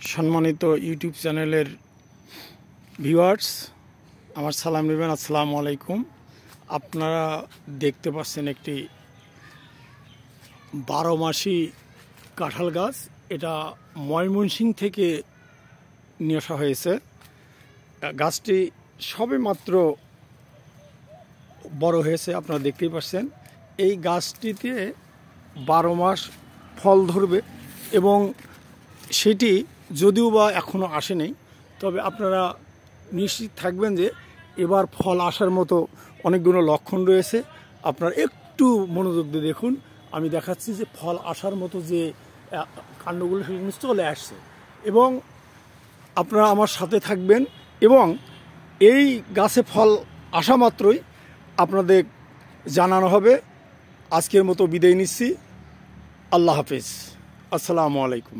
সম্মানিত ইউটিউব চ্যানেলের ভিউয়ার্স, আমার সালাম নেবেন। আসসালামু আলাইকুম। আপনারা দেখতে পাচ্ছেন একটি 12 মাসি কাঁঠাল গাছ। এটা ময়মনসিংহ থেকে নিয়ে আসা হয়েছে। গাছটি সবে মাত্র বড় হয়েছে, আপনারা দেখতেই পাচ্ছেন। এই গাছটিতে 12 মাস ফল ধরবে এবং সেটি যদিও বা এখনও আসেনি, তবে আপনারা নিশ্চিত থাকবেন যে এবার ফল আসার মতো অনেকগুলো লক্ষণ রয়েছে। আপনারা একটু মনোযোগ দিয়ে দেখুন, আমি দেখাচ্ছি যে ফল আসার মতো যে কাণ্ডগুলো সেগুলো চলে আসছে এবং আপনারা আমার সাথে থাকবেন এবং এই গাছে ফল আসা মাত্রই আপনাদের জানানো হবে। আজকের মতো বিদায় নিচ্ছি। আল্লাহ হাফেজ। আসসালামু আলাইকুম।